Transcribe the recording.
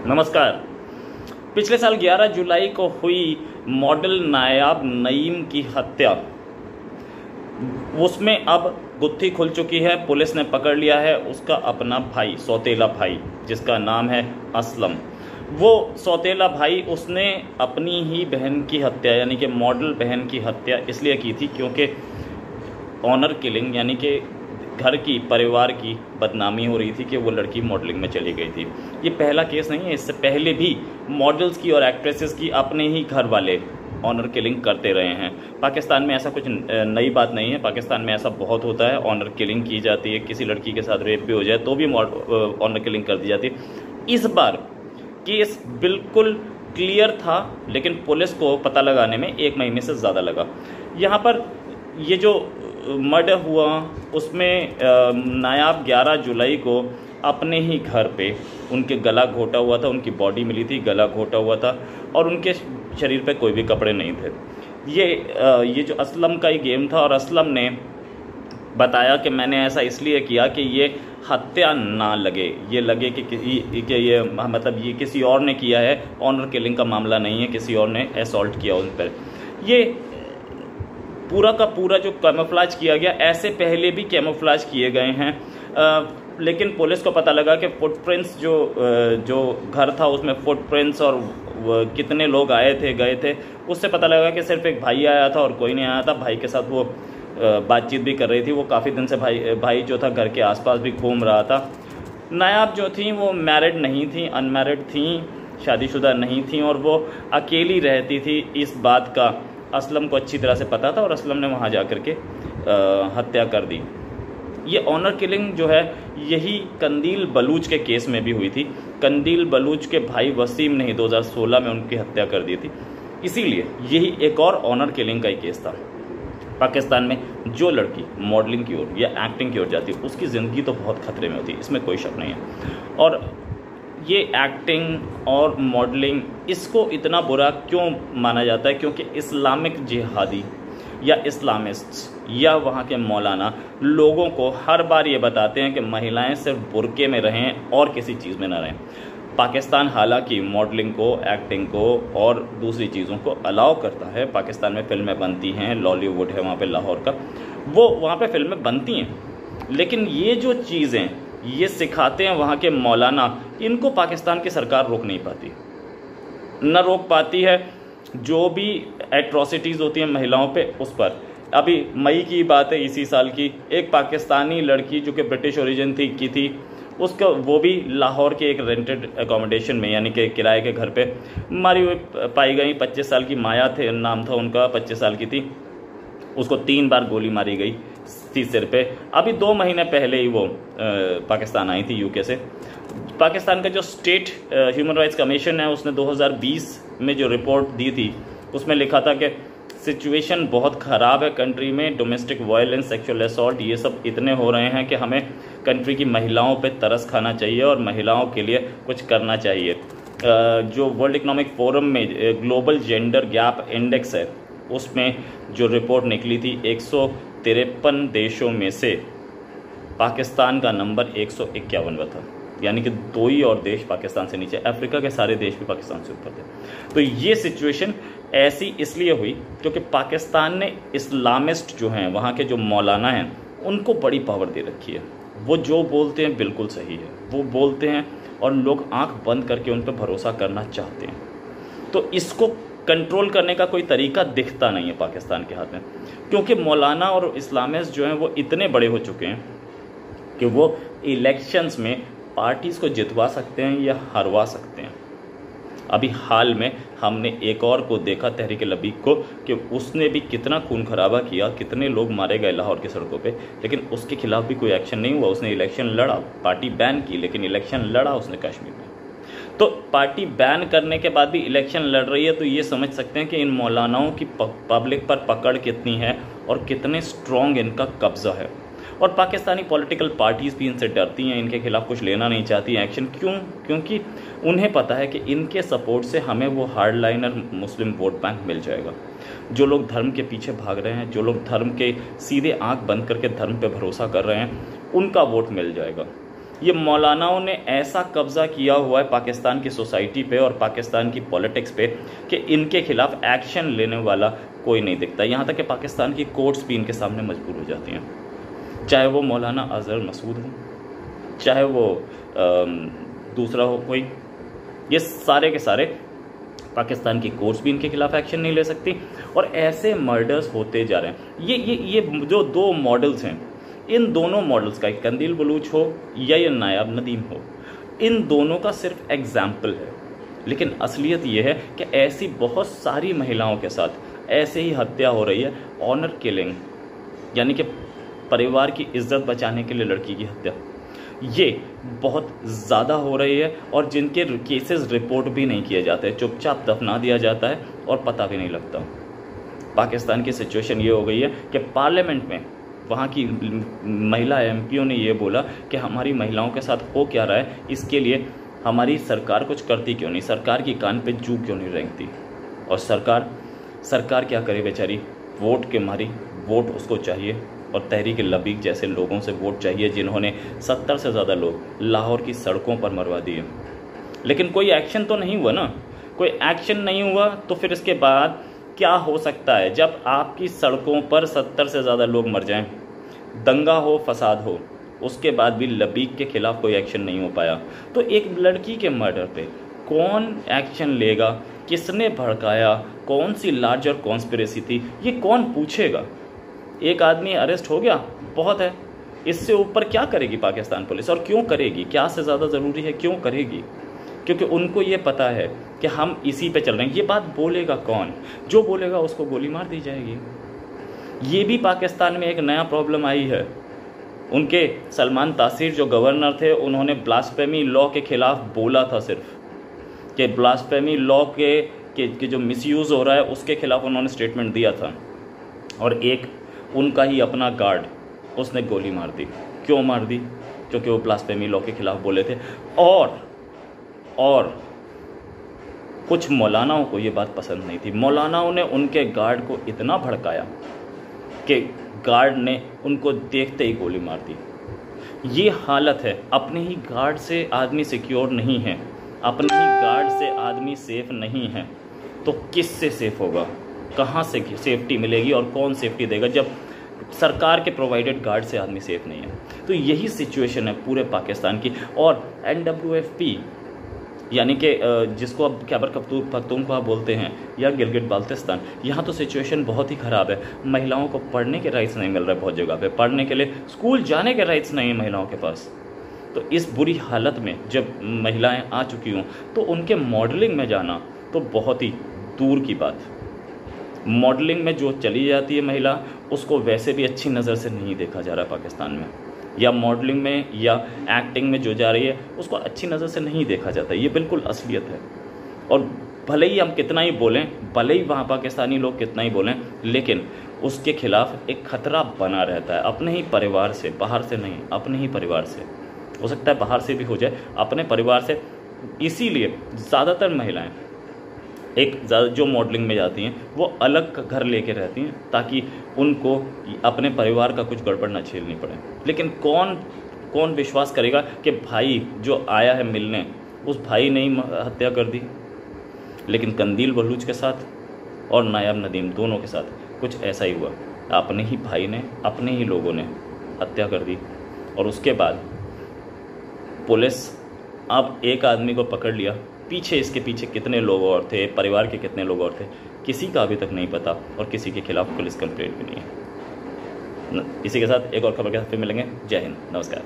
नमस्कार। पिछले साल 11 जुलाई को हुई मॉडल नायाब नईम की हत्या, उसमें अब गुत्थी खुल चुकी है। पुलिस ने पकड़ लिया है उसका अपना भाई, सौतेला भाई, जिसका नाम है असलम। वो सौतेला भाई उसने अपनी ही बहन की हत्या यानी कि मॉडल बहन की हत्या इसलिए की थी क्योंकि ऑनर किलिंग यानी कि घर की, परिवार की बदनामी हो रही थी कि वो लड़की मॉडलिंग में चली गई थी। ये पहला केस नहीं है, इससे पहले भी मॉडल्स की और एक्ट्रेसेस की अपने ही घर वाले ऑनर किलिंग करते रहे हैं। पाकिस्तान में ऐसा कुछ नई बात नहीं है, पाकिस्तान में ऐसा बहुत होता है। ऑनर किलिंग की जाती है, किसी लड़की के साथ रेप भी हो जाए तो भी ऑनर किलिंग कर दी जाती है। इस बार केस बिल्कुल क्लियर था, लेकिन पुलिस को पता लगाने में 1 महीने से ज़्यादा लगा। यहाँ पर ये जो मर्डर हुआ उसमें नायाब 11 जुलाई को अपने ही घर पे उनके गला घोटा हुआ था, उनकी बॉडी मिली थी, गला घोटा हुआ था और उनके शरीर पे कोई भी कपड़े नहीं थे। ये जो असलम का ही गेम था और असलम ने बताया कि मैंने ऐसा इसलिए किया कि ये हत्या ना लगे, ये लगे कि ये मतलब ये किसी और ने किया है, ऑनर किलिंग का मामला नहीं है, किसी और ने असॉल्ट किया उन पर। ये पूरा का पूरा जो कैमोफ्लेज किया गया, ऐसे पहले भी कैमोफ्लेज किए गए हैं, लेकिन पुलिस को पता लगा कि फुटप्रिंट्स जो घर था उसमें फुटप्रिंट्स और कितने लोग आए थे गए थे, उससे पता लगा कि सिर्फ एक भाई आया था और कोई नहीं आया था। भाई के साथ वो बातचीत भी कर रही थी, वो काफ़ी दिन से भाई जो था घर के आसपास भी घूम रहा था। नायाब जो थी वो मैरिड नहीं थी, अनमैरिड थी, शादीशुदा नहीं थी और वो अकेली रहती थी। इस बात का असलम को अच्छी तरह से पता था और असलम ने वहाँ जा कर के हत्या कर दी। ये ऑनर किलिंग जो है यही कंदील बलूच के केस में भी हुई थी। कंदील बलूच के भाई वसीम ने ही 2016 में उनकी हत्या कर दी थी। इसीलिए यही एक और ऑनर किलिंग का ही केस था। पाकिस्तान में जो लड़की मॉडलिंग की ओर या एक्टिंग की ओर जाती है उसकी ज़िंदगी तो बहुत खतरे में होती है, इसमें कोई शक नहीं है। और ये एक्टिंग और मॉडलिंग, इसको इतना बुरा क्यों माना जाता है? क्योंकि इस्लामिक जिहादी या इस्लामिस्ट्स या वहाँ के मौलाना लोगों को हर बार ये बताते हैं कि महिलाएं सिर्फ बुर्के में रहें और किसी चीज़ में ना रहें। पाकिस्तान हालांकि मॉडलिंग को, एक्टिंग को और दूसरी चीज़ों को अलाउ करता है। पाकिस्तान में फिल्में बनती हैं, लॉलीवुड है वहाँ पे लाहौर का, वो वहाँ पे फिल्में बनती हैं, लेकिन ये जो चीज़ें ये सिखाते हैं वहाँ के मौलाना, इनको पाकिस्तान की सरकार रोक नहीं पाती, न रोक पाती है। जो भी एट्रॉसिटीज़ होती हैं महिलाओं पे, उस पर अभी मई की बात है इसी साल की, एक पाकिस्तानी लड़की जो कि ब्रिटिश ओरिजिन की थी उसका, वो भी लाहौर के एक रेंटेड एकोमोडेशन में यानी कि किराए के घर पे मारी हुई पाई गई। 25 साल की माया थे नाम था उनका, 25 साल की थी। उसको 3 बार गोली मारी गई थी सिर पे। अभी 2 महीने पहले ही वो पाकिस्तान आई थी यूके से। पाकिस्तान का जो स्टेट ह्यूमन राइट्स कमीशन है उसने 2020 में जो रिपोर्ट दी थी उसमें लिखा था कि सिचुएशन बहुत ख़राब है कंट्री में, डोमेस्टिक वायलेंस, सेक्सुअल असॉल्ट, ये सब इतने हो रहे हैं कि हमें कंट्री की महिलाओं पे तरस खाना चाहिए और महिलाओं के लिए कुछ करना चाहिए। जो वर्ल्ड इकोनॉमिक फोरम में ग्लोबल जेंडर गैप इंडेक्स है उसमें जो रिपोर्ट निकली थी, 153 देशों में से पाकिस्तान का नंबर 151वां था, यानी कि 2 ही और देश पाकिस्तान से नीचे, अफ्रीका के सारे देश भी पाकिस्तान से ऊपर थे। तो ये सिचुएशन ऐसी इसलिए हुई क्योंकि पाकिस्तान ने इस्लामिस्ट जो हैं, वहाँ के जो मौलाना हैं, उनको बड़ी पावर दे रखी है। वो जो बोलते हैं बिल्कुल सही है, वो बोलते हैं और लोग आंख बंद करके उन पर भरोसा करना चाहते हैं। तो इसको कंट्रोल करने का कोई तरीका दिखता नहीं है पाकिस्तान के हाथ में, क्योंकि मौलाना और इस्लामिस्ट जो हैं वो इतने बड़े हो चुके हैं कि वो इलेक्शंस में पार्टीज़ को जितवा सकते हैं या हरवा सकते हैं। अभी हाल में हमने एक और को देखा, तहरीक लबीक को, कि उसने भी कितना खून खराबा किया, कितने लोग मारे गए लाहौर की सड़कों पे, लेकिन उसके खिलाफ भी कोई एक्शन नहीं हुआ। उसने इलेक्शन लड़ा, पार्टी बैन की, लेकिन इलेक्शन लड़ा उसने कश्मीर में। तो पार्टी बैन करने के बाद भी इलेक्शन लड़ रही है, तो ये समझ सकते हैं कि इन मौलानाओं की पब्लिक पर पकड़ कितनी है और कितने स्ट्रॉन्ग इनका कब्जा है। और पाकिस्तानी पॉलिटिकल पार्टीज़ भी इनसे डरती हैं, इनके खिलाफ कुछ लेना नहीं चाहती हैं एक्शन। क्यों? क्योंकि उन्हें पता है कि इनके सपोर्ट से हमें वो हार्डलाइनर मुस्लिम वोट बैंक मिल जाएगा। जो लोग धर्म के पीछे भाग रहे हैं, जो लोग धर्म के सीधे आंख बंद करके धर्म पे भरोसा कर रहे हैं, उनका वोट मिल जाएगा। ये मौलानाओं ने ऐसा कब्जा किया हुआ है पाकिस्तान की सोसाइटी पे और पाकिस्तान की पॉलिटिक्स पे कि इनके खिलाफ एक्शन लेने वाला कोई नहीं दिखता। यहाँ तक कि पाकिस्तान की कोर्ट्स भी इनके सामने मजबूर हो जाती हैं, चाहे वो मौलाना अजहर मसूद हो, चाहे वो दूसरा हो कोई, ये सारे के सारे पाकिस्तान की कोर्ट्स भी इनके खिलाफ एक्शन नहीं ले सकती। और ऐसे मर्डर्स होते जा रहे हैं। ये जो दो मॉडल्स हैं, इन दोनों मॉडल्स का, एक कंदील बलूच हो या ये नायाब नदीम हो, इन दोनों का सिर्फ एग्जाम्पल है। लेकिन असलियत ये है कि ऐसी बहुत सारी महिलाओं के साथ ऐसे ही हत्या हो रही है, ऑनर किलिंग, यानी कि परिवार की इज्जत बचाने के लिए लड़की की हत्या, ये बहुत ज़्यादा हो रही है। और जिनके केसेस रिपोर्ट भी नहीं किए जाते, चुपचाप दफना दिया जाता है और पता भी नहीं लगता। पाकिस्तान की सिचुएशन ये हो गई है कि पार्लियामेंट में वहाँ की महिला एमपीओ ने ये बोला कि हमारी महिलाओं के साथ हो क्या रहा है, इसके लिए हमारी सरकार कुछ करती क्यों नहीं, सरकार की कान पे जू क्यों नहीं रेंगती। और सरकार क्या करे बेचारी, वोट के मारी, वोट उसको चाहिए और तहरीक लबीक जैसे लोगों से वोट चाहिए जिन्होंने 70 से ज़्यादा लोग लाहौर की सड़कों पर मरवा दिए। लेकिन कोई एक्शन तो नहीं हुआ ना, कोई एक्शन नहीं हुआ। तो फिर इसके बाद क्या हो सकता है जब आपकी सड़कों पर 70 से ज़्यादा लोग मर जाएं, दंगा हो, फसाद हो, उसके बाद भी लबीक के खिलाफ कोई एक्शन नहीं हो पाया। तो एक लड़की के मर्डर पे कौन एक्शन लेगा, किसने भड़काया, कौन सी लार्जर कॉन्स्पिरेसी थी, ये कौन पूछेगा। एक आदमी अरेस्ट हो गया, बहुत है। इससे ऊपर क्या करेगी पाकिस्तान पुलिस, और क्यों करेगी, क्या से ज़्यादा ज़रूरी है, क्यों करेगी? क्योंकि उनको ये पता है कि हम इसी पे चल रहे हैं। ये बात बोलेगा कौन, जो बोलेगा उसको गोली मार दी जाएगी। ये भी पाकिस्तान में एक नया प्रॉब्लम आई है। उनके सलमान तासीर जो गवर्नर थे, उन्होंने ब्लास्फेमी लॉ के खिलाफ बोला था सिर्फ, कि ब्लास्फेमी लॉ के जो मिसयूज़ हो रहा है उसके खिलाफ उन्होंने स्टेटमेंट दिया था। और एक उनका ही अपना गार्ड, उसने गोली मार दी। क्यों मार दी? क्योंकि वो ब्लास्फेमी लॉ के खिलाफ बोले थे। और कुछ मौलानाओं को ये बात पसंद नहीं थी। मौलानाओं ने उनके गार्ड को इतना भड़काया कि गार्ड ने उनको देखते ही गोली मार दी। ये हालत है। अपने ही गार्ड से आदमी सिक्योर नहीं है, अपने ही गार्ड से आदमी सेफ नहीं है, तो किस से सेफ होगा? कहाँ से सेफ्टी मिलेगी और कौन सेफ्टी देगा जब सरकार के प्रोवाइडेड गार्ड से आदमी सेफ नहीं है? तो यही सिचुएशन है पूरे पाकिस्तान की। और NWFP यानी कि जिसको अब खैबर पख्तूनख्वा बोलते हैं या गिलगित बाल्तिस्तान, यहाँ तो सिचुएशन बहुत ही ख़राब है। महिलाओं को पढ़ने के राइट्स नहीं मिल रहे, बहुत जगह पे पढ़ने के लिए स्कूल जाने के राइट्स नहीं है महिलाओं के पास। तो इस बुरी हालत में जब महिलाएं आ चुकी हों तो उनके मॉडलिंग में जाना तो बहुत ही दूर की बात। मॉडलिंग में जो चली जाती है महिला, उसको वैसे भी अच्छी नज़र से नहीं देखा जा रहा पाकिस्तान में, या मॉडलिंग में या एक्टिंग में जो जा रही है उसको अच्छी नज़र से नहीं देखा जाता। ये बिल्कुल असलियत है। और भले ही हम कितना ही बोलें, भले ही वहाँ पाकिस्तानी लोग कितना ही बोलें, लेकिन उसके खिलाफ एक ख़तरा बना रहता है, अपने ही परिवार से, बाहर से नहीं, अपने ही परिवार से। हो सकता है बाहर से भी हो जाए, अपने परिवार से। इसीलिए ज़्यादातर महिलाएं जो मॉडलिंग में जाती हैं वो अलग घर लेके रहती हैं ताकि उनको अपने परिवार का कुछ गड़बड़ ना झेलनी पड़े। लेकिन कौन विश्वास करेगा कि भाई जो आया है मिलने, उस भाई ने ही हत्या कर दी? लेकिन कंदील बलूच के साथ और नायाब नदीम दोनों के साथ कुछ ऐसा ही हुआ। अपने ही भाई ने, अपने ही लोगों ने हत्या कर दी। और उसके बाद पुलिस अब एक आदमी को पकड़ लिया, पीछे इसके पीछे कितने लोग और थे, परिवार के कितने लोग और थे, किसी का अभी तक नहीं पता, और किसी के खिलाफ पुलिस कंप्लेंट भी नहीं है। इसी के साथ एक और खबर के साथ फिर मिलेंगे। जय हिंद, नमस्कार।